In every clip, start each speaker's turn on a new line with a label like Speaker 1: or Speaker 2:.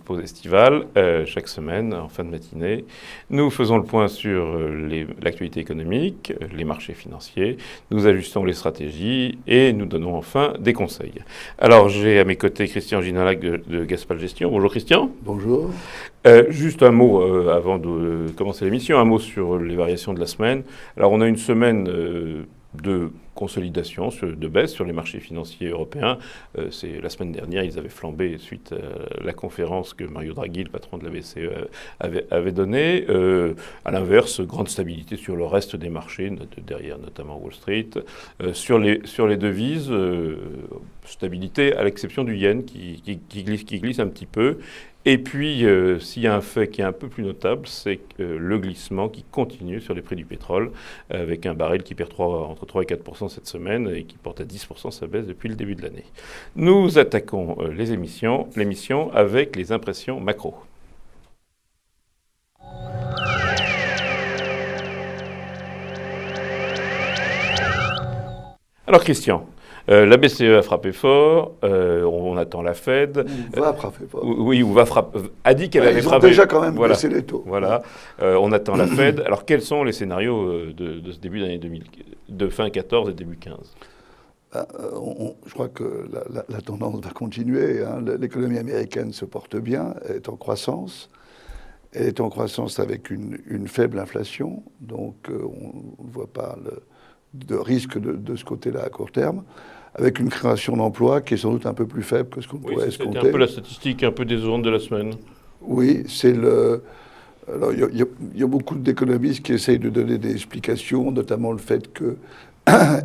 Speaker 1: pause estivale, chaque semaine, en fin de matinée. Nous faisons le point sur l'actualité économique, les marchés financiers, nous ajustons les stratégies et nous donnons enfin des conseils. Alors, j'ai à mes côtés Christian Ginalac de Gaspal Gestion. Bonjour Christian.
Speaker 2: Bonjour.
Speaker 1: Juste un mot avant de commencer l'émission, un mot sur les variations de la semaine. Alors, on a une semaine de consolidation, de baisse sur les marchés financiers européens. C'est la semaine dernière, ils avaient flambé suite à la conférence que Mario Draghi, le patron de la BCE, avait donnée. À l'inverse, grande stabilité sur le reste des marchés, derrière notamment Wall Street. Sur les devises, stabilité à l'exception du yen qui glisse un petit peu. Et puis, s'il y a un fait qui est un peu plus notable, c'est le glissement qui continue sur les prix du pétrole, avec un baril qui perd entre 3 et 4% cette semaine et qui porte à 10% sa baisse depuis le début de l'année. Nous attaquons l'émission avec les impressions macro. Alors Christian, la BCE a frappé fort, on attend la Fed.
Speaker 2: Va frapper fort.
Speaker 1: Oui, a dit qu'elle avait frappé.
Speaker 2: Ils ont déjà quand même baissé les taux.
Speaker 1: Voilà, on attend la Fed. Alors quels sont les scénarios de ce début d'année 2000, de fin 14 et début 15 ?
Speaker 2: Je crois que la tendance va continuer. L'économie américaine se porte bien, elle est en croissance. Elle est en croissance avec une faible inflation, donc on ne voit pas de risque de ce côté-là à court terme, avec une création d'emplois qui est sans doute un peu plus faible que ce qu'on pourrait escompter.
Speaker 1: C'était un peu la statistique un peu décevante de la semaine.
Speaker 2: Oui, c'est alors il y a beaucoup d'économistes qui essayent de donner des explications, notamment le fait que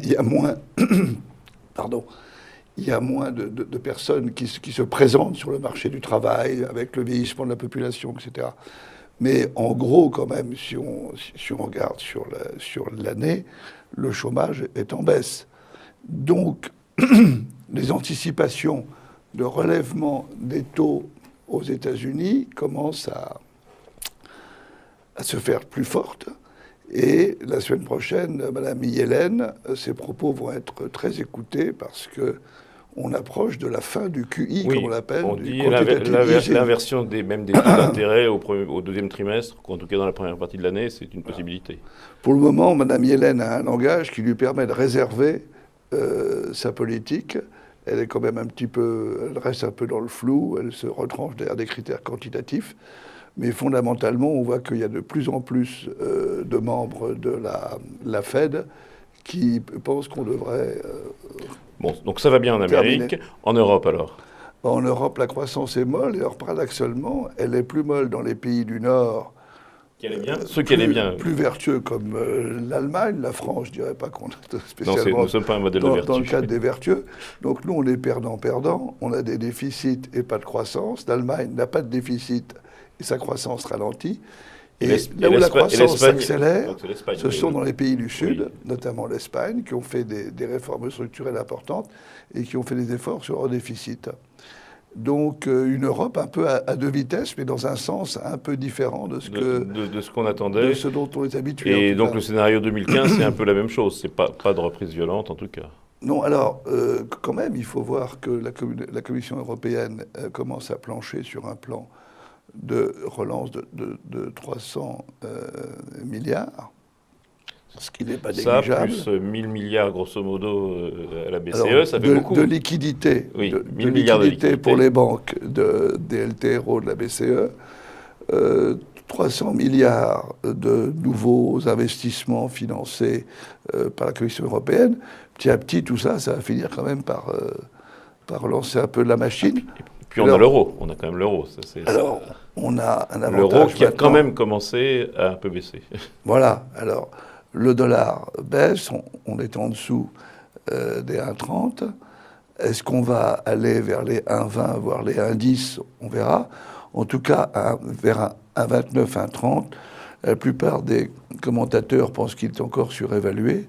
Speaker 2: il y a moins, il y a moins de personnes qui se présentent sur le marché du travail avec le vieillissement de la population, etc. Mais en gros, quand même, si on regarde sur l'année, le chômage est en baisse. Donc, les anticipations de relèvement des taux aux États-Unis commencent à se faire plus fortes. Et la semaine prochaine, Mme Yellen, ses propos vont être très écoutés parce qu'on approche de la fin du QI, comme on l'appelle.
Speaker 1: On dit l'inversion des taux d'intérêt au deuxième trimestre, ou en tout cas dans la première partie de l'année, c'est une possibilité.
Speaker 2: Pour le moment, Mme Yellen a un langage qui lui permet de réserver sa politique. Elle est quand même elle reste un peu dans le flou, elle se retranche derrière des critères quantitatifs. Mais fondamentalement, on voit qu'il y a de plus en plus de membres de la Fed qui pensent qu'on devrait...
Speaker 1: Bon, donc ça va bien en Amérique. En Europe, alors ?
Speaker 2: En Europe, la croissance est molle. Et alors, paradoxalement, elle est plus molle dans les pays du Nord.
Speaker 1: Qui allait bien ? Ceux qui allaient bien.
Speaker 2: Plus vertueux comme l'Allemagne, la France, je ne dirais pas qu'on est spécialement...
Speaker 1: Non, nous ne sommes pas un modèle de vertu.
Speaker 2: Dans le cadre des vertueux. Donc nous, on est perdants-perdants. On a des déficits et pas de croissance. L'Allemagne n'a pas de déficit et sa croissance ralentit. Et là où la croissance s'accélère, ce sont dans les pays du Sud, notamment l'Espagne, qui ont fait des réformes structurelles importantes et qui ont fait des efforts sur leur déficit. Donc une Europe un peu à deux vitesses, mais dans un sens un peu différent de ce
Speaker 1: qu'on attendait.
Speaker 2: De ce dont on est habitué.
Speaker 1: Et donc le scénario 2015, c'est un peu la même chose. C'est pas de reprise violente en tout cas.
Speaker 2: Non, alors quand même, il faut voir que la Commission européenne commence à plancher sur un plan de relance de 300 milliards, ce qui n'est pas négligeable.
Speaker 1: Ça, plus 1000 milliards, grosso modo, à la BCE, alors, ça fait beaucoup.
Speaker 2: De liquidités,
Speaker 1: oui,
Speaker 2: de liquidités pour les banques des LTRO de la BCE, 300 milliards de nouveaux investissements financés par la Commission européenne. Petit à petit, tout ça va finir quand même par relancer un peu la machine.
Speaker 1: Puis on a l'euro, on a quand même l'euro.
Speaker 2: Alors, on a un avantage.
Speaker 1: L'euro qui a quand même commencé à un peu baisser.
Speaker 2: Voilà, alors le dollar baisse, on est en dessous des 1,30. Est-ce qu'on va aller vers les 1,20, voire les 1,10 ? On verra. En tout cas, vers 1,29, 1,30. La plupart des commentateurs pensent qu'il est encore surévalué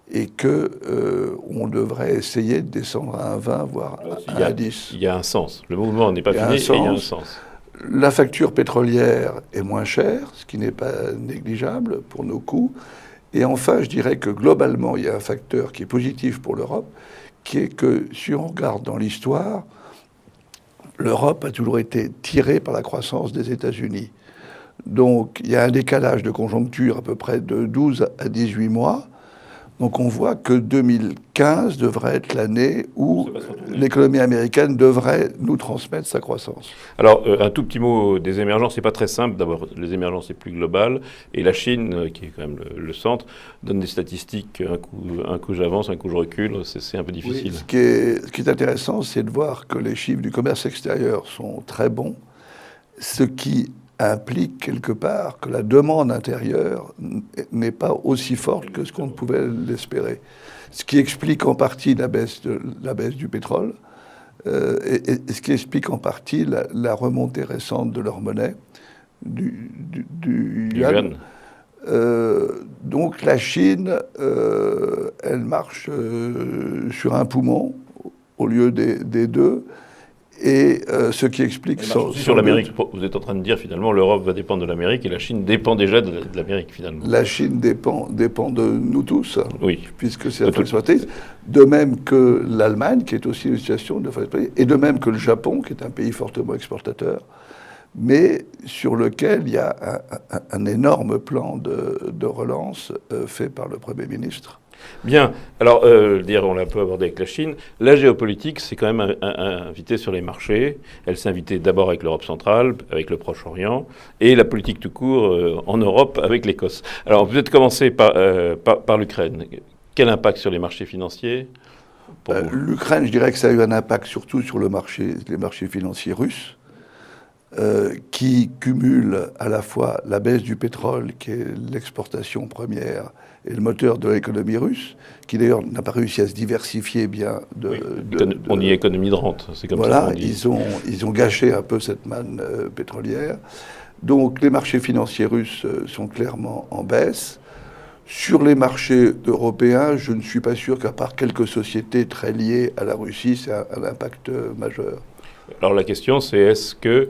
Speaker 2: et qu'on devrait essayer de descendre à 1,20, voire à 1,10.
Speaker 1: Il y a un sens. Le mouvement n'est pas fini et il y a un sens.
Speaker 2: La facture pétrolière est moins chère, ce qui n'est pas négligeable pour nos coûts. Et enfin, je dirais que globalement, il y a un facteur qui est positif pour l'Europe, qui est que si on regarde dans l'histoire, l'Europe a toujours été tirée par la croissance des États-Unis. Donc il y a un décalage de conjoncture à peu près de 12 à 18 mois. Donc on voit que 2015 devrait être l'année où l'économie américaine devrait nous transmettre sa croissance.
Speaker 1: Alors, un tout petit mot des émergences, c'est pas très simple. D'abord, les émergences, c'est plus global. Et la Chine, qui est quand même le centre, donne des statistiques, un coup j'avance, un coup je recule. C'est un peu difficile.
Speaker 2: Oui, ce qui est intéressant, c'est de voir que les chiffres du commerce extérieur sont très bons, ce qui implique quelque part que la demande intérieure n'est pas aussi forte que ce qu'on pouvait l'espérer. Ce qui explique en partie la baisse du pétrole, et ce qui explique en partie la remontée récente de leur monnaie, du yuan. Donc la Chine, elle marche sur un poumon au lieu des deux. Et ce qui explique...
Speaker 1: Sur l'Amérique, vous êtes en train de dire finalement l'Europe va dépendre de l'Amérique et la Chine dépend déjà de l'Amérique finalement.
Speaker 2: La Chine dépend de nous tous,
Speaker 1: oui.
Speaker 2: Puisque c'est la force exportatrice. De même que l'Allemagne, qui est aussi une situation de force exportatrice, et de même que le Japon, qui est un pays fortement exportateur, mais sur lequel il y a un énorme plan de relance fait par le Premier ministre.
Speaker 1: Bien. Alors, on l'a un peu abordé avec la Chine. La géopolitique, c'est quand même invité sur les marchés. Elle s'est invitée d'abord avec l'Europe centrale, avec le Proche-Orient, et la politique tout court en Europe avec l'Écosse. Alors, peut-être commencer par l'Ukraine. Quel impact sur les marchés financiers
Speaker 2: L'Ukraine, je dirais que ça a eu un impact surtout sur les marchés financiers russes. Qui cumule à la fois la baisse du pétrole, qui est l'exportation première, et le moteur de l'économie russe, qui d'ailleurs n'a pas réussi à se diversifier bien.
Speaker 1: On dit économie de rente, c'est comme
Speaker 2: voilà,
Speaker 1: ça qu'on dit.
Speaker 2: Ils ont gâché un peu cette manne pétrolière. Donc les marchés financiers russes sont clairement en baisse. Sur les marchés européens, je ne suis pas sûr qu'à part quelques sociétés très liées à la Russie, c'est un impact majeur.
Speaker 1: Alors la question, c'est est-ce que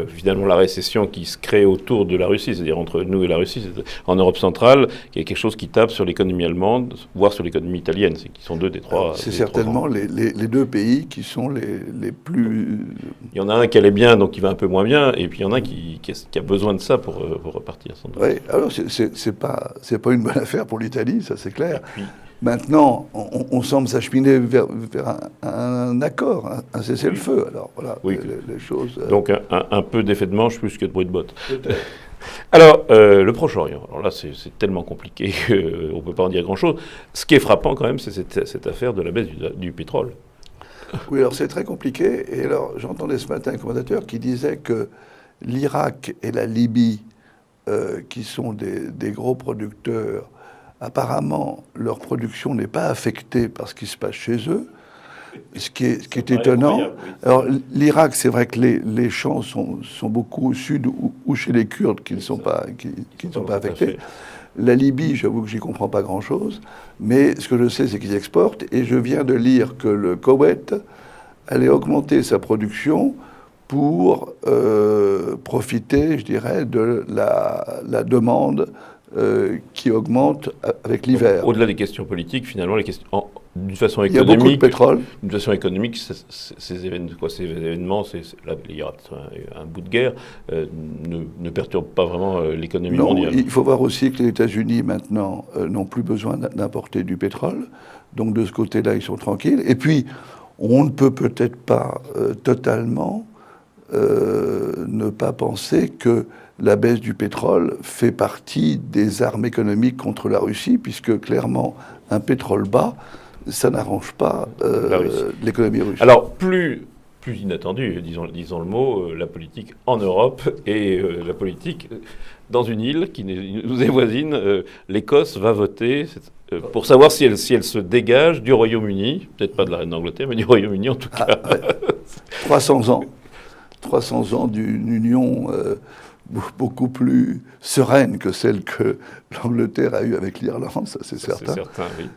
Speaker 1: finalement la récession qui se crée autour de la Russie, c'est-à-dire entre nous et la Russie, en Europe centrale, il y a quelque chose qui tape sur l'économie allemande, voire sur l'économie italienne, qui sont deux des trois.
Speaker 2: C'est certainement les deux pays qui sont les plus...
Speaker 1: Il y en a un qui allait bien, donc qui va un peu moins bien, et puis il y en a un qui a besoin de ça pour repartir. Sans doute.
Speaker 2: Oui, alors c'est pas une bonne affaire pour l'Italie, ça c'est clair. Maintenant, on semble s'acheminer vers un accord, un cessez-le-feu. Alors voilà,
Speaker 1: oui.
Speaker 2: les choses...
Speaker 1: Donc un peu d'effet de manche plus que de bruit de botte. Alors, le Proche-Orient, alors là c'est tellement compliqué qu'on ne peut pas en dire grand-chose. Ce qui est frappant quand même, c'est cette affaire de la baisse du pétrole.
Speaker 2: Oui, alors c'est très compliqué. Et alors j'entendais ce matin un commentateur qui disait que l'Irak et la Libye, qui sont des gros producteurs, apparemment, leur production n'est pas affectée par ce qui se passe chez eux, ce qui est étonnant. Oui. Alors, l'Irak, c'est vrai que les champs sont beaucoup au sud ou chez les Kurdes qui ne sont pas affectés. La Libye, j'avoue que j'y comprends pas grand-chose, mais ce que je sais, c'est qu'ils exportent, et je viens de lire que le Koweït allait augmenter sa production pour profiter, je dirais, de la demande qui augmente avec l'hiver.
Speaker 1: Au-delà des questions politiques, finalement, d'une façon économique,
Speaker 2: il y a beaucoup de pétrole.
Speaker 1: D'une façon économique, ces événements, là, il y aura un bout de guerre, ne perturbent pas vraiment l'économie mondiale.
Speaker 2: Il faut voir aussi que les États-Unis, maintenant, n'ont plus besoin d'importer du pétrole. Donc, de ce côté-là, ils sont tranquilles. Et puis, on ne peut-être pas totalement ne pas penser que la baisse du pétrole fait partie des armes économiques contre la Russie, puisque clairement, un pétrole bas, ça n'arrange pas l'économie russe.
Speaker 1: Alors, plus inattendu, disons le mot, la politique en Europe et la politique dans une île qui nous est voisine. L'Écosse va voter pour savoir si elle se dégage du Royaume-Uni, peut-être pas de la reine d'Angleterre, mais du Royaume-Uni en tout cas.
Speaker 2: Ouais. 300 ans d'une union beaucoup plus sereine que celle que l'Angleterre a eue avec l'Irlande, ça c'est certain.
Speaker 1: C'est certain, oui.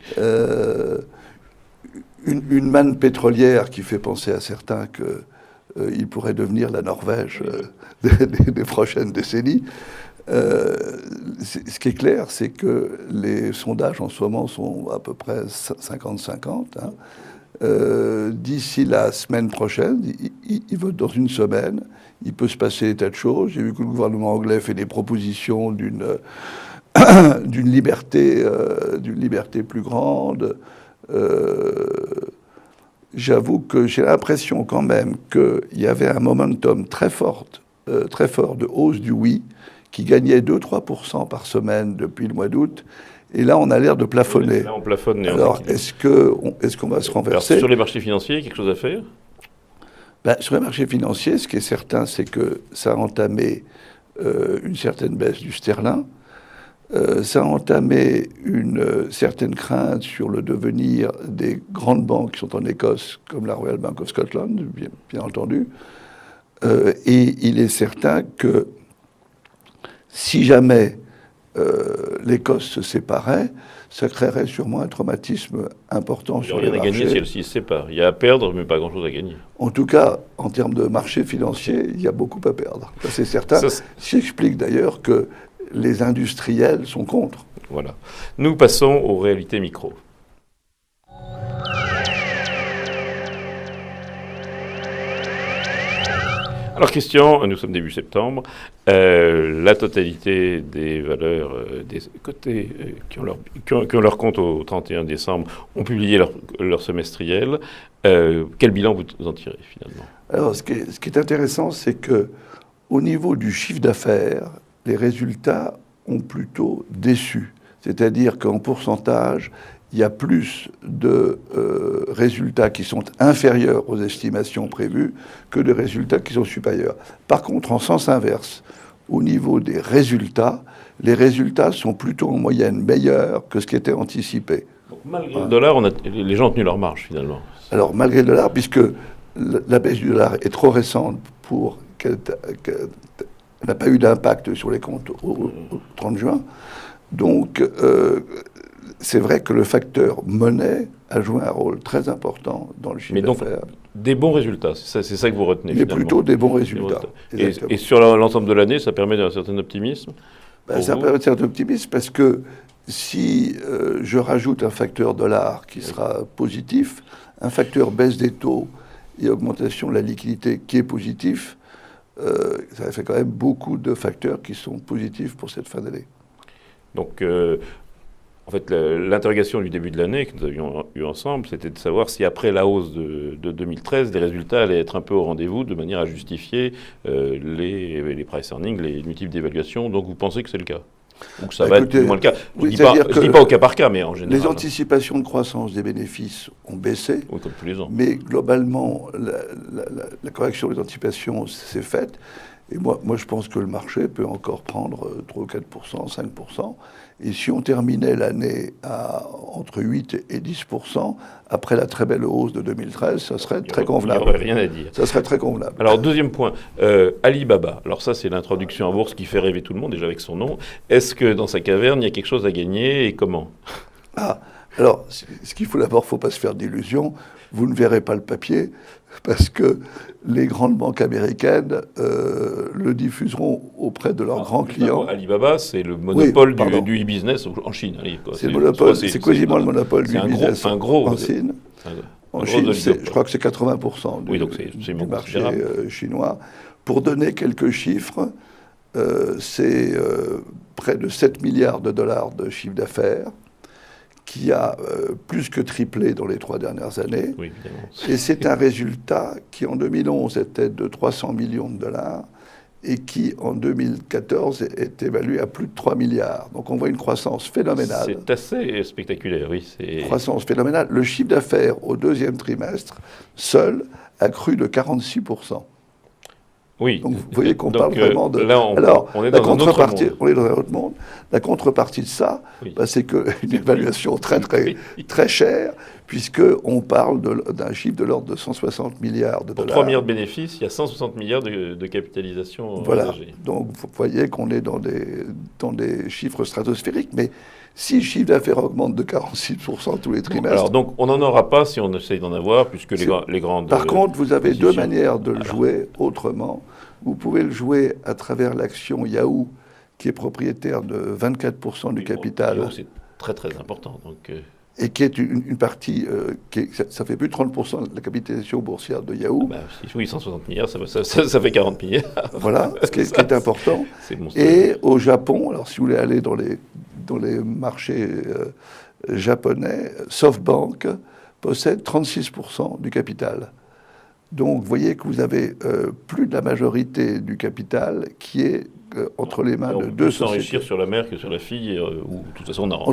Speaker 2: Une manne pétrolière qui fait penser à certains qu'il pourrait devenir la Norvège des prochaines décennies. Ce qui est clair, c'est que les sondages en ce moment sont à peu près 50-50. Hein. D'ici la semaine prochaine, il vote dans une semaine. Il peut se passer des tas de choses. J'ai vu que le gouvernement anglais fait des propositions d'une liberté plus grande. J'avoue que j'ai l'impression quand même qu'il y avait un momentum très fort de hausse du oui, qui gagnait 2-3% par semaine depuis le mois d'août. Et là, on a l'air de plafonner.
Speaker 1: Là, on plafonne.
Speaker 2: Alors, est-ce qu'on va se renverser?
Speaker 1: Alors, sur les marchés financiers, quelque chose à faire?
Speaker 2: Sur les marchés financiers, ce qui est certain, c'est que ça a entamé une certaine baisse du sterling. Ça a entamé une certaine crainte sur le devenir des grandes banques qui sont en Écosse, comme la Royal Bank of Scotland, bien entendu. Et il est certain que si jamais l'Écosse se séparait, ça créerait sûrement un traumatisme important sur les marchés.
Speaker 1: Il n'y a rien à gagner si elle s'y sépare. Il y a à perdre, mais pas grand-chose à gagner.
Speaker 2: En tout cas, en termes de marché financier, il y a beaucoup à perdre. Ça, c'est certain. Ce qui explique d'ailleurs que les industriels sont contre.
Speaker 1: Voilà. Nous passons aux réalités micro. Alors Christian, nous sommes début septembre, la totalité des valeurs des cotés qui ont leur compte au 31 décembre ont publié leur semestriel. Quel bilan vous en tirez finalement? Alors
Speaker 2: ce qui est intéressant, c'est que au niveau du chiffre d'affaires, les résultats ont plutôt déçu. C'est-à-dire qu'en pourcentage, il y a plus de résultats qui sont inférieurs aux estimations prévues que de résultats qui sont supérieurs. Par contre, en sens inverse, au niveau des résultats, les résultats sont plutôt en moyenne meilleurs que ce qui était anticipé.
Speaker 1: Donc, malgré le dollar, les gens ont tenu leur marge finalement.
Speaker 2: Alors, malgré le dollar, puisque la baisse du dollar est trop récente pour qu'elle n'a pas eu d'impact sur les comptes au 30 juin. Donc, c'est vrai que le facteur monnaie a joué un rôle très important dans le chiffre d'affaires.
Speaker 1: Des bons résultats, c'est ça que vous retenez
Speaker 2: mais finalement. Plutôt des bons résultats.
Speaker 1: Et sur l'ensemble de l'année, ça permet d'un certain optimisme?
Speaker 2: Ça permet d'un certain optimisme parce que si je rajoute un facteur dollar qui sera positif, un facteur baisse des taux et augmentation de la liquidité qui est positif, ça fait quand même beaucoup de facteurs qui sont positifs pour cette fin d'année.
Speaker 1: Donc, en fait, l'interrogation du début de l'année que nous avions eu ensemble, c'était de savoir si après la hausse de 2013, les résultats allaient être un peu au rendez-vous de manière à justifier les price earnings, les multiples d'évaluation. Donc, vous pensez que c'est le cas? Donc ça va être moins le cas. Je ne dis pas au cas par cas, mais en général.
Speaker 2: Les anticipations de croissance des bénéfices ont baissé,
Speaker 1: oui, comme tous les ans.
Speaker 2: Mais globalement, la correction des anticipations s'est faite. Et moi, je pense que le marché peut encore prendre 3 ou 4%, 5%. Et si on terminait l'année entre 8 et 10%, après la très belle hausse de 2013, ça serait très convenable.
Speaker 1: Il n'y aurait rien à dire.
Speaker 2: Ça serait très convenable.
Speaker 1: Alors, deuxième point, Alibaba. Alors ça, c'est l'introduction en bourse qui fait rêver tout le monde, déjà avec son nom. Est-ce que dans sa caverne, il y a quelque chose à gagner et comment?
Speaker 2: Alors, ce qu'il faut d'abord, il ne faut pas se faire d'illusions. Vous ne verrez pas le papier parce que les grandes banques américaines le diffuseront auprès de leurs grands clients.
Speaker 1: Alibaba, c'est le monopole du e-business en Chine.
Speaker 2: C'est quasiment le monopole du e-business en Chine. En Chine, je crois que c'est 80% du marché chinois. Pour donner quelques chiffres, c'est près de 7 milliards de dollars de chiffre d'affaires, qui a plus que triplé dans les 3 dernières années.
Speaker 1: Oui, évidemment.
Speaker 2: Et c'est un résultat qui, en 2011, était de 300 millions de dollars et qui, en 2014, est évalué à plus de 3 milliards. Donc on voit une croissance phénoménale.
Speaker 1: C'est assez spectaculaire, oui.
Speaker 2: Croissance phénoménale. Le chiffre d'affaires au 2e trimestre, seul, a cru de 46%.
Speaker 1: Oui.
Speaker 2: Donc vous voyez qu'on parle vraiment de...
Speaker 1: Là, on est dans un autre monde.
Speaker 2: On est dans un autre monde. La contrepartie de ça, c'est qu'une évaluation très chère, puisqu'on parle d'un chiffre de l'ordre de 160 milliards de dollars.
Speaker 1: Pour 3 milliards de bénéfices, il y a 160 milliards de capitalisation.
Speaker 2: Voilà. Donc vous voyez qu'on est dans des chiffres stratosphériques, mais si le chiffre d'affaires augmente de 46% tous les trimestres...
Speaker 1: Alors donc on n'en aura pas si on essaye d'en avoir, puisque les grandes...
Speaker 2: Par contre, vous avez deux manières de le jouer autrement. Vous pouvez le jouer à travers l'action Yahoo, qui est propriétaire de 24% du capital.
Speaker 1: Yahoo, c'est très très important. Donc,
Speaker 2: et qui est une partie, ça fait plus de 30% de la capitalisation boursière de Yahoo.
Speaker 1: Bah, oui, 160 milliards, ça fait 40 milliards.
Speaker 2: Voilà, ce qui est important.
Speaker 1: C'est monstrueux.
Speaker 2: Et au Japon, alors si vous voulez aller dans les marchés japonais, SoftBank possède 36% du capital. Donc vous voyez que vous avez plus de la majorité du capital qui est entre les mains de deux sociétés.
Speaker 1: S'enrichir sur la mère que sur la fille, ou de toute façon on n'aura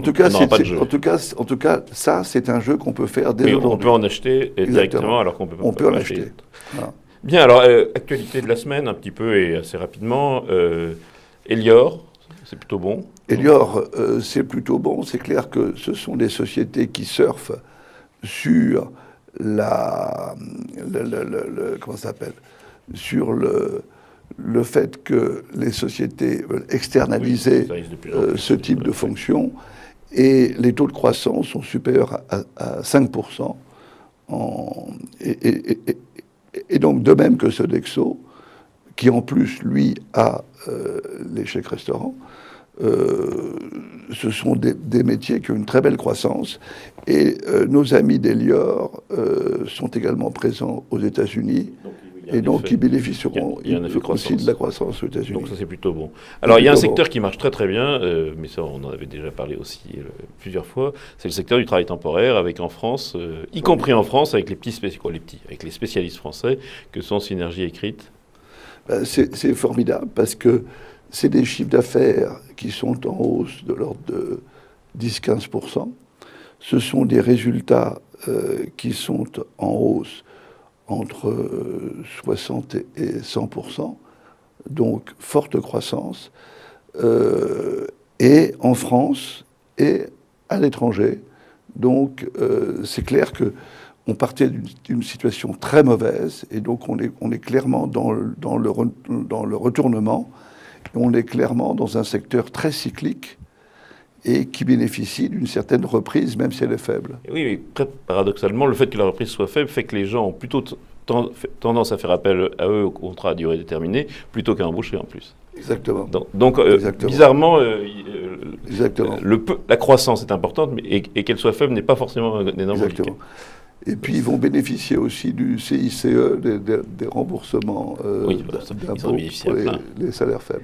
Speaker 2: pas
Speaker 1: de jeu.
Speaker 2: En tout cas, ça c'est un jeu qu'on peut faire dès aujourd'hui.
Speaker 1: On peut en acheter directement alors qu'on peut pas.
Speaker 2: On peut en acheter.
Speaker 1: Voilà. Bien, alors actualité de la semaine un petit peu et assez rapidement. Elior, c'est plutôt bon.
Speaker 2: Elior, c'est plutôt bon. C'est clair que ce sont des sociétés qui surfent sur comment ça s'appelle, sur le fait que les sociétés veulent externaliser ce type de fonction, et les taux de croissance sont supérieurs à 5%. Et donc, de même que ceux d'Exo, qui en plus, lui, a les chèques restaurants, ce sont des métiers qui ont une très belle croissance. Et nos amis d'Elior sont également présents aux États-Unis. Et donc, ils bénéficieront aussi de la croissance aux États-Unis.
Speaker 1: Donc, ça, c'est plutôt bon. Alors, il y a un secteur qui marche très, très bien, mais ça, on en avait déjà parlé aussi plusieurs fois. C'est le secteur du travail temporaire, avec en France, y compris en France, avec avec les spécialistes français, que sont Synergie et Crit.
Speaker 2: C'est formidable, parce que c'est des chiffres d'affaires qui sont en hausse de l'ordre de 10-15%. Ce sont des résultats qui sont en hausse entre 60 et 100%, donc forte croissance, et en France et à l'étranger. Donc c'est clair qu'on partait d'une situation très mauvaise, et donc on est clairement dans le retournement, et on est clairement dans un secteur très cyclique, et qui bénéficie d'une certaine reprise, même si elle est faible.
Speaker 1: Oui, mais très paradoxalement, le fait que la reprise soit faible fait que les gens ont plutôt tendance à faire appel à eux au contrat à durée déterminée, plutôt qu'à embaucher en plus.
Speaker 2: Exactement.
Speaker 1: Donc
Speaker 2: Exactement.
Speaker 1: Bizarrement,
Speaker 2: Exactement.
Speaker 1: La croissance est importante, mais, et qu'elle soit faible n'est pas forcément un énorme handicap.
Speaker 2: Et puis, ils vont bénéficier aussi du CICE, des remboursements d'impôts pour les salaires faibles.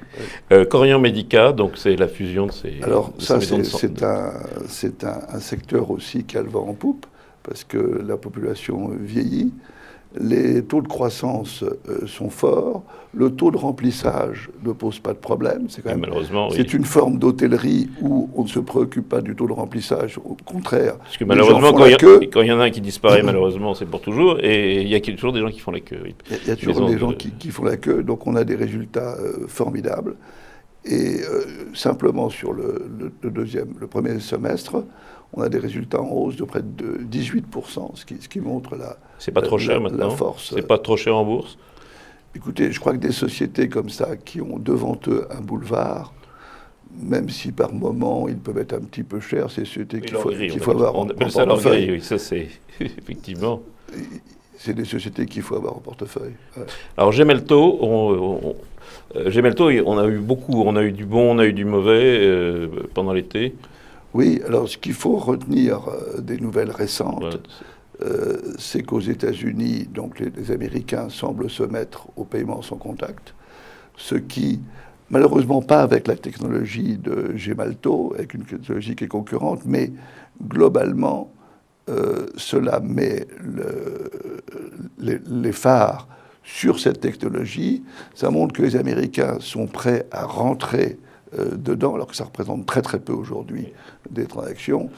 Speaker 1: Corian Medica, donc c'est la fusion de ces...
Speaker 2: Alors, ça, c'est un secteur aussi qui a le vent en poupe, parce que la population vieillit, les taux de croissance sont forts, le taux de remplissage ne pose pas de problème. C'est quand même, c'est une forme d'hôtellerie où on ne se préoccupe pas du taux de remplissage, au contraire.
Speaker 1: Parce que malheureusement, quand il y en a un qui disparaît, malheureusement, c'est pour toujours, et il y a toujours des gens qui font la queue. Oui.
Speaker 2: Il y a toujours des gens qui font la queue, donc on a des résultats formidables. Et simplement sur le premier semestre, on a des résultats en hausse de près de 18%, ce qui montre
Speaker 1: c'est pas trop cher maintenant.
Speaker 2: La force.
Speaker 1: C'est pas trop cher en bourse.
Speaker 2: Écoutez, je crois que des sociétés comme ça, qui ont devant eux un boulevard, même si par moment ils peuvent être un petit peu chers, c'est des sociétés qu'il faut avoir en portefeuille.
Speaker 1: Oui, ça c'est effectivement.
Speaker 2: C'est des sociétés qu'il faut avoir en portefeuille. Ouais.
Speaker 1: Alors Gemelto, Gemelto, on a eu du bon, on a eu du mauvais pendant l'été.
Speaker 2: Oui, alors ce qu'il faut retenir des nouvelles récentes, c'est qu'aux États-Unis, donc les Américains semblent se mettre au paiement sans contact, ce qui, malheureusement pas avec la technologie de Gemalto, avec une technologie qui est concurrente, mais globalement, cela met les phares sur cette technologie. Ça montre que les Américains sont prêts à rentrer dedans, alors que ça représente très très peu aujourd'hui des transactions.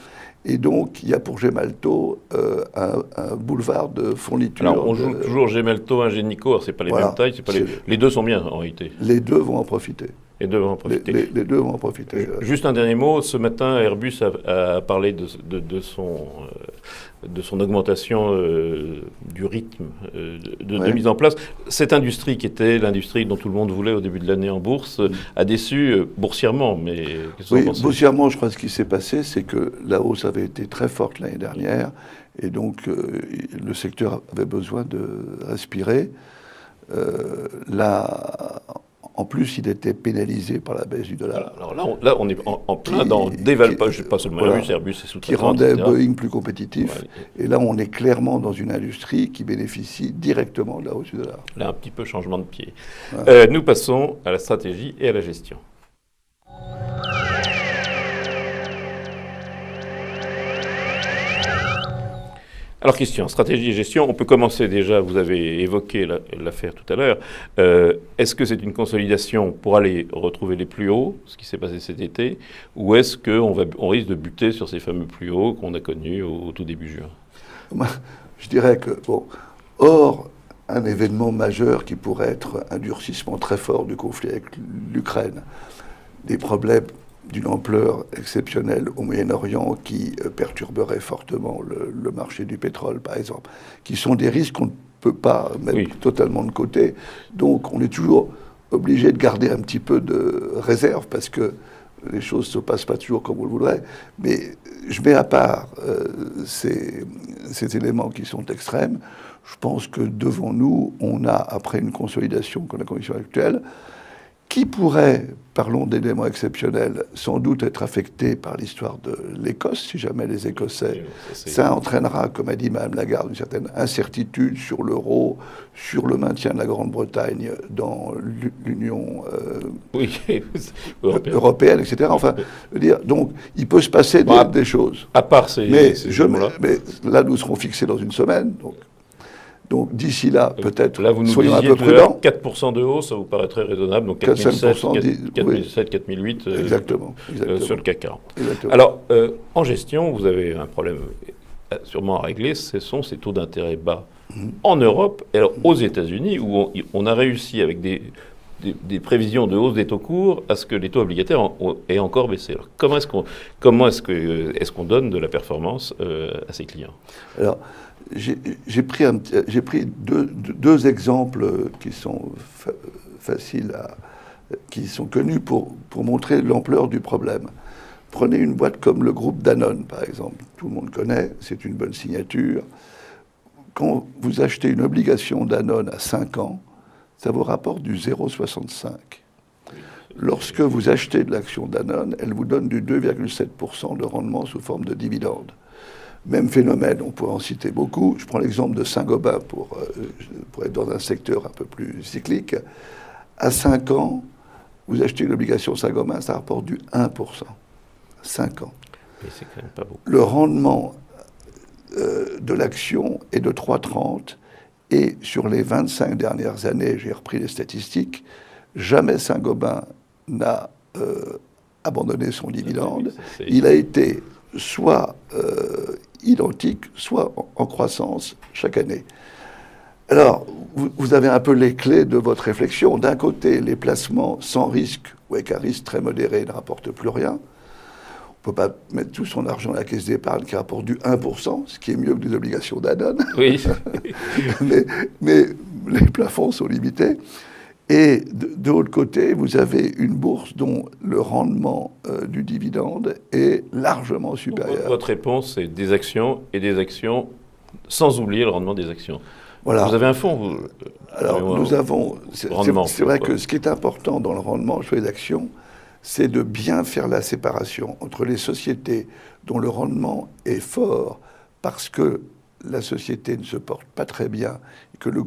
Speaker 2: Et donc, il y a pour Gemalto un boulevard de fourniture.
Speaker 1: Alors, on joue toujours Gemalto, Ingenico, c'est pas les mêmes tailles, les deux sont bien en réalité.
Speaker 2: Les deux vont en profiter.
Speaker 1: Les deux vont en profiter.
Speaker 2: Les deux vont en profiter.
Speaker 1: Juste un dernier mot, ce matin, Airbus a parlé de son augmentation du rythme de mise en place. Cette industrie qui était l'industrie dont tout le monde voulait au début de l'année en bourse a déçu boursièrement. Mais
Speaker 2: oui, boursièrement, je crois que ce qui s'est passé, c'est que la hausse avait été très forte l'année dernière, et donc le secteur avait besoin de respirer. Là, En plus, il était pénalisé par la baisse du dollar.
Speaker 1: Alors là, on est en plein dans pas seulement Airbus et sous-traitants,
Speaker 2: qui rendait
Speaker 1: etc.
Speaker 2: Boeing plus compétitif.
Speaker 1: Ouais.
Speaker 2: Et là, on est clairement dans une industrie qui bénéficie directement de la hausse du dollar.
Speaker 1: Là, un petit peu changement de pied.
Speaker 2: Ouais.
Speaker 1: Nous passons à la stratégie et à la gestion. Alors, Christian, stratégie et gestion, on peut commencer déjà, vous avez évoqué l'affaire tout à l'heure. Est-ce que c'est une consolidation pour aller retrouver les plus hauts, ce qui s'est passé cet été, ou est-ce qu'on risque de buter sur ces fameux plus hauts qu'on a connus au tout début juin?
Speaker 2: Moi, je dirais que, hors un événement majeur qui pourrait être un durcissement très fort du conflit avec l'Ukraine, des problèmes d'une ampleur exceptionnelle au Moyen-Orient qui perturberait fortement le marché du pétrole, par exemple, qui sont des risques qu'on ne peut pas mettre totalement de côté. Donc on est toujours obligé de garder un petit peu de réserve parce que les choses ne se passent pas toujours comme on le voudrait. Mais je mets à part ces éléments qui sont extrêmes. Je pense que devant nous, on a, après une consolidation comme la condition actuelle, qui pourrait, parlons d'éléments exceptionnels, sans doute être affecté par l'histoire de l'Écosse, si jamais les Écossais, ça entraînera, comme a dit Mme Lagarde, une certaine incertitude sur l'euro, sur le maintien de la Grande-Bretagne dans l'Union européenne, etc. Enfin, je veux dire, donc, il peut se passer des choses.
Speaker 1: À part ces
Speaker 2: mais là, nous serons fixés dans une semaine, donc d'ici là, peut-être, soyons un peu prudents.
Speaker 1: 4% de hausse, ça vous paraîtrait raisonnable, donc 4007, 4008
Speaker 2: exactement.
Speaker 1: Sur le CAC 40.
Speaker 2: Exactement.
Speaker 1: Alors, en gestion, vous avez un problème sûrement à régler, ce sont ces taux d'intérêt bas. En Europe, et alors aux États-Unis, où on a réussi avec des prévisions de hausse des taux courts à ce que les taux obligataires aient encore baissé. Alors, comment est-ce qu'on donne de la performance à ses clients?
Speaker 2: Alors, j'ai pris deux exemples qui sont faciles qui sont connus pour montrer l'ampleur du problème. Prenez une boîte comme le groupe Danone, par exemple. Tout le monde connaît, c'est une bonne signature. Quand vous achetez une obligation Danone à 5 ans, ça vous rapporte du 0,65. Lorsque vous achetez de l'action Danone, elle vous donne du 2,7% de rendement sous forme de dividende. Même phénomène, on pourrait en citer beaucoup. Je prends l'exemple de Saint-Gobain pour être dans un secteur un peu plus cyclique. À 5 ans, vous achetez une obligation Saint-Gobain, ça rapporte du 1%. 5 ans.
Speaker 1: Mais c'est quand même pas beaucoup.
Speaker 2: Le rendement de l'action est de 3,30 et sur les 25 dernières années, j'ai repris les statistiques, jamais Saint-Gobain n'a abandonné son dividende. Il a été soit identique, soit en croissance chaque année. Alors, vous avez un peu les clés de votre réflexion. D'un côté, les placements sans risque, ou avec un risque très modéré, ne rapportent plus rien. On ne peut pas mettre tout son argent à la caisse d'épargne qui rapporte du 1%, ce qui est mieux que des obligations Danone.
Speaker 1: Oui.
Speaker 2: mais les plafonds sont limités. Et de l'autre côté, vous avez une bourse dont le rendement du dividende est largement supérieur.
Speaker 1: Votre réponse, c'est des actions et des actions, sans oublier le rendement des actions.
Speaker 2: Voilà.
Speaker 1: Vous avez un fonds
Speaker 2: Alors, nous avons... C'est vrai que ce qui est important dans le rendement sur les actions, c'est de bien faire la séparation entre les sociétés dont le rendement est fort parce que la société ne se porte pas très bien, et que le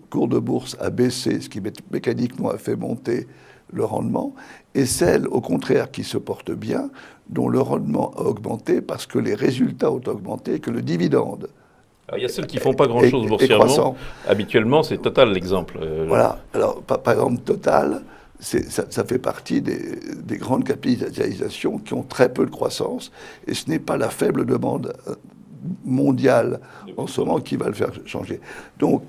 Speaker 2: cours de bourse a baissé, ce qui mécaniquement a fait monter le rendement, et celles, au contraire, qui se portent bien, dont le rendement a augmenté parce que les résultats ont augmenté, que le dividende.
Speaker 1: Alors, il y a celles qui ne font pas grand-chose boursièrement. Habituellement, c'est Total l'exemple.
Speaker 2: Voilà. Alors, par exemple, Total, ça fait partie des grandes capitalisations qui ont très peu de croissance, et ce n'est pas la faible demande mondiale en ce moment qui va le faire changer. Donc,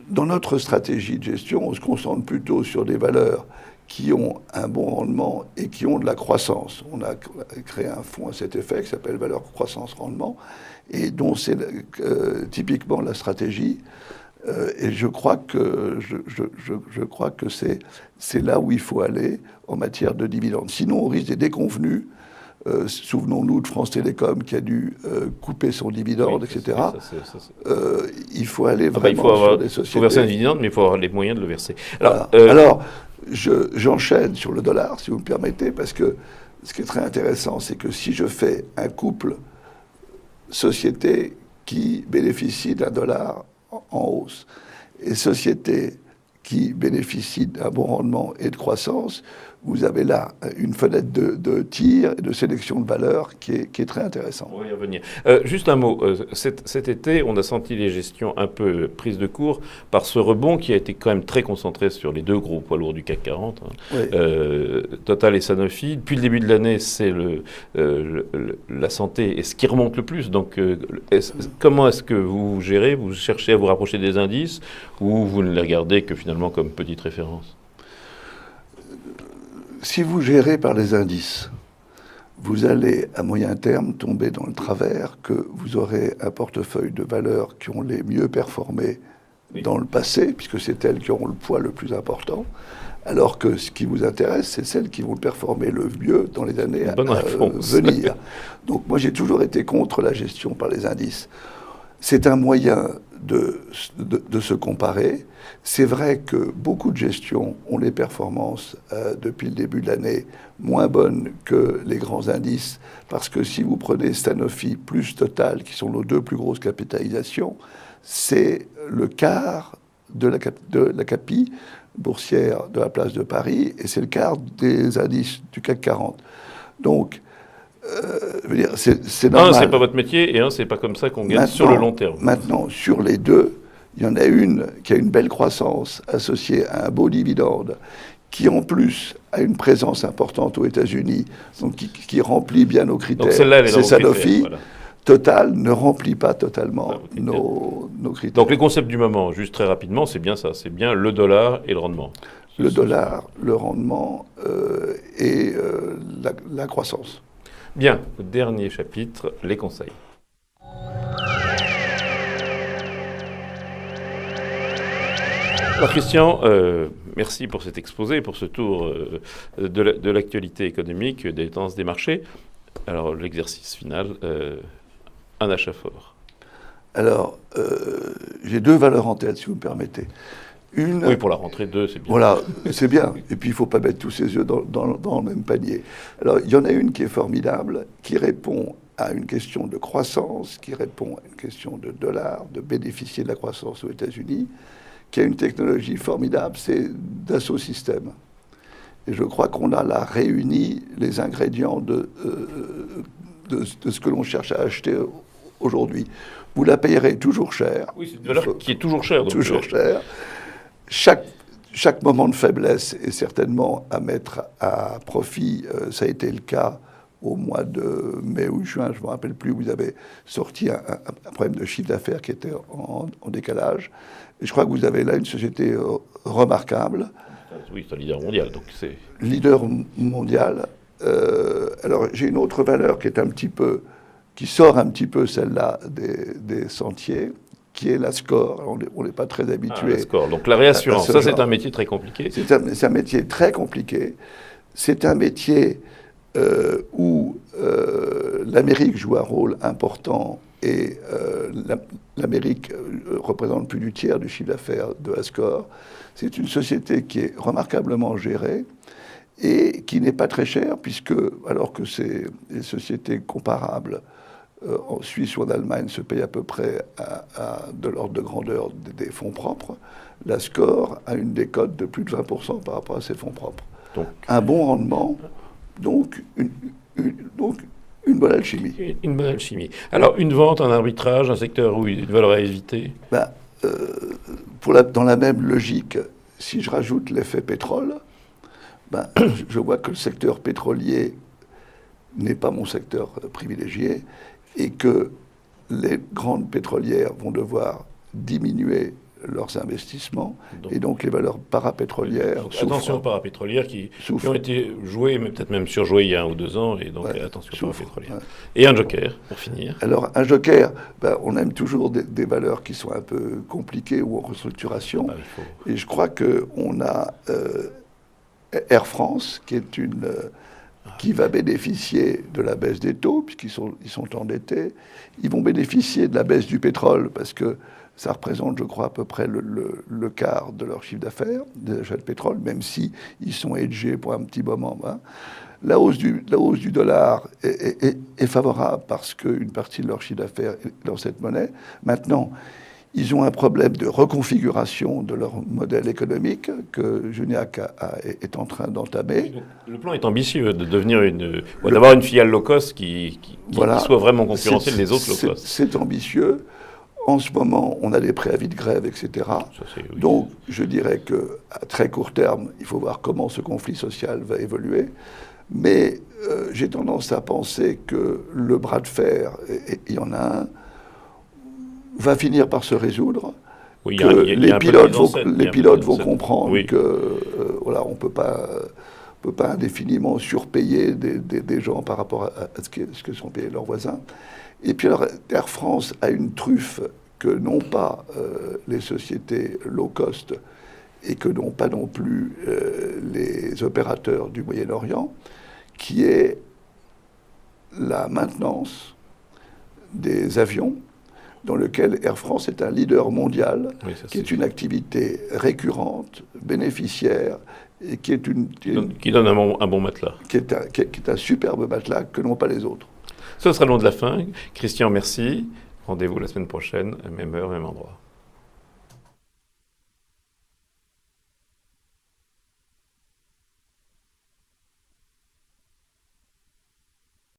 Speaker 2: dans notre stratégie de gestion, on se concentre plutôt sur des valeurs qui ont un bon rendement et qui ont de la croissance. On a créé un fonds à cet effet qui s'appelle Valeur Croissance Rendement et dont c'est typiquement la stratégie. Et je crois que c'est là où il faut aller en matière de dividendes. Sinon, on risque des déconvenus Souvenons-nous de France Télécom qui a dû couper son dividende, etc. Il faut aller vraiment sur des sociétés.
Speaker 1: Il faut verser un dividende, mais il faut avoir les moyens de le verser.
Speaker 2: Alors, j'enchaîne sur le dollar, si vous me permettez, parce que ce qui est très intéressant, c'est que si je fais un couple société qui bénéficie d'un dollar en hausse et société qui bénéficie d'un bon rendement et de croissance, vous avez là une fenêtre de tir et de sélection de valeurs qui est très intéressante.
Speaker 1: On va y revenir. Juste un mot. Cet été, on a senti les gestions un peu prises de court par ce rebond qui a été quand même très concentré sur les deux gros poids lourds du CAC 40,
Speaker 2: Oui.
Speaker 1: Total et Sanofi. Depuis le début de l'année, c'est la santé et ce qui remonte le plus. Donc, comment est-ce que vous gérez? Vous cherchez à vous rapprocher des indices ou vous ne les regardez que finalement comme petite référence?
Speaker 2: Si vous gérez par les indices, vous allez à moyen terme tomber dans le travers que vous aurez un portefeuille de valeurs qui ont les mieux performé dans le passé, puisque c'est elles qui auront le poids le plus important, alors que ce qui vous intéresse, c'est celles qui vont performer le mieux dans les années à venir. Donc moi, j'ai toujours été contre la gestion par les indices. C'est un moyen de se comparer. C'est vrai que beaucoup de gestions ont des performances depuis le début de l'année moins bonnes que les grands indices, parce que si vous prenez Sanofi plus Total, qui sont nos deux plus grosses capitalisations, c'est le quart de la CAPI boursière de la place de Paris, et c'est le quart des indices du CAC 40. Donc, je veux dire, c'est normal.
Speaker 1: Un, c'est pas votre métier, et un, c'est pas comme ça qu'on gagne sur le long terme.
Speaker 2: Maintenant, sur les deux, il y en a une qui a une belle croissance associée à un beau dividende, qui en plus a une présence importante aux États-Unis, donc qui remplit bien nos critères.
Speaker 1: Donc celle-là, elle est dans
Speaker 2: c'est Sanofi.
Speaker 1: Voilà.
Speaker 2: Total ne remplit pas totalement nos critères.
Speaker 1: Donc les concepts du moment, juste très rapidement, c'est bien ça, c'est bien le dollar et le rendement.
Speaker 2: Le dollar, le rendement et la croissance.
Speaker 1: Bien, dernier chapitre, les conseils. Alors Christian, merci pour cet exposé, pour ce tour de l'actualité économique, des tendances des marchés. Alors l'exercice final, un achat fort.
Speaker 2: Alors, j'ai deux valeurs en tête, si vous me permettez. Une,
Speaker 1: oui, pour la rentrée 2, c'est bien.
Speaker 2: Voilà, c'est bien. Et puis, il ne faut pas mettre tous ses œufs dans le même panier. Alors, il y en a une qui est formidable, qui répond à une question de croissance, qui répond à une question de dollar, de bénéficier de la croissance aux États-Unis, qui a une technologie formidable, c'est Dassault Systèmes. Et je crois qu'on a là réuni les ingrédients de ce que l'on cherche à acheter aujourd'hui. Vous la payerez toujours cher.
Speaker 1: Oui, c'est une valeur qui est toujours chère.
Speaker 2: Toujours chère. Chaque moment de faiblesse est certainement à mettre à profit. Ça a été le cas au mois de mai ou juin, je ne me rappelle plus, vous avez sorti un problème de chiffre d'affaires qui était en décalage. Et je crois que vous avez là une société remarquable.
Speaker 1: Oui, c'est un leader mondial. Donc c'est...
Speaker 2: Leader mondial. Alors j'ai une autre valeur qui est qui sort un petit peu celle-là des sentiers, qui est la score. On n'est pas très habitué.
Speaker 1: La score. Donc la réassurance, ça c'est un métier très compliqué.
Speaker 2: C'est un métier très compliqué. C'est un métier où l'Amérique joue un rôle important et l'Amérique représente plus du tiers du chiffre d'affaires de Ascor. C'est une société qui est remarquablement gérée et qui n'est pas très chère, puisque, alors que les sociétés comparables en Suisse ou en Allemagne se payent à peu près de l'ordre de grandeur des fonds propres, la Score a une décote de plus de 20% par rapport à ses fonds propres. Donc, un bon rendement, donc une bonne alchimie.
Speaker 1: Une bonne alchimie. Alors, une vente, un arbitrage, un secteur où une valeur à éviter
Speaker 2: dans la même logique, si je rajoute l'effet pétrole, je vois que le secteur pétrolier n'est pas mon secteur privilégié et que les grandes pétrolières vont devoir diminuer leurs investissements et donc les valeurs parapétrolières souffrent.
Speaker 1: Attention aux parapétrolières qui ont été jouées, mais peut-être même surjouées il y a 1 ou 2 ans, et donc attention aux parapétrolières. Ouais. Et un joker, pour finir.
Speaker 2: Alors un joker, on aime toujours des valeurs qui sont un peu compliquées ou en restructuration, et je crois qu'on a Air France, qui est qui va bénéficier de la baisse des taux, puisqu'ils sont endettés. Ils vont bénéficier de la baisse du pétrole, parce que ça représente, je crois, à peu près le quart de leur chiffre d'affaires, des achats de pétrole, même si ils sont hedgés pour un petit moment. Hein. La hausse du dollar est favorable parce qu'une partie de leur chiffre d'affaires est dans cette monnaie. Maintenant, ils ont un problème de reconfiguration de leur modèle économique que Juniac est en train d'entamer.
Speaker 1: Le plan est ambitieux de devenir d'avoir une filiale low cost qui soit vraiment concurrentielle des autres low cost.
Speaker 2: C'est ambitieux. En ce moment, on a des préavis de grève, etc. Oui. Donc, je dirais qu'à très court terme, il faut voir comment ce conflit social va évoluer. Mais j'ai tendance à penser que le bras de fer, et il y en a un, va finir par se résoudre. Oui, les pilotes vont comprendre que voilà, on ne peut pas indéfiniment surpayer des gens par rapport à ce que sont payés leurs voisins. Et puis alors, Air France a une truffe que n'ont pas les sociétés low cost et que n'ont pas non plus les opérateurs du Moyen-Orient, qui est la maintenance des avions, dans lequel Air France est un leader mondial, qui est une activité récurrente, bénéficiaire, et qui
Speaker 1: donne un bon matelas.
Speaker 2: Qui est un superbe matelas que n'ont pas les autres.
Speaker 1: Ce sera le mot de la fin. Christian, merci. Rendez-vous la semaine prochaine, même heure, même endroit.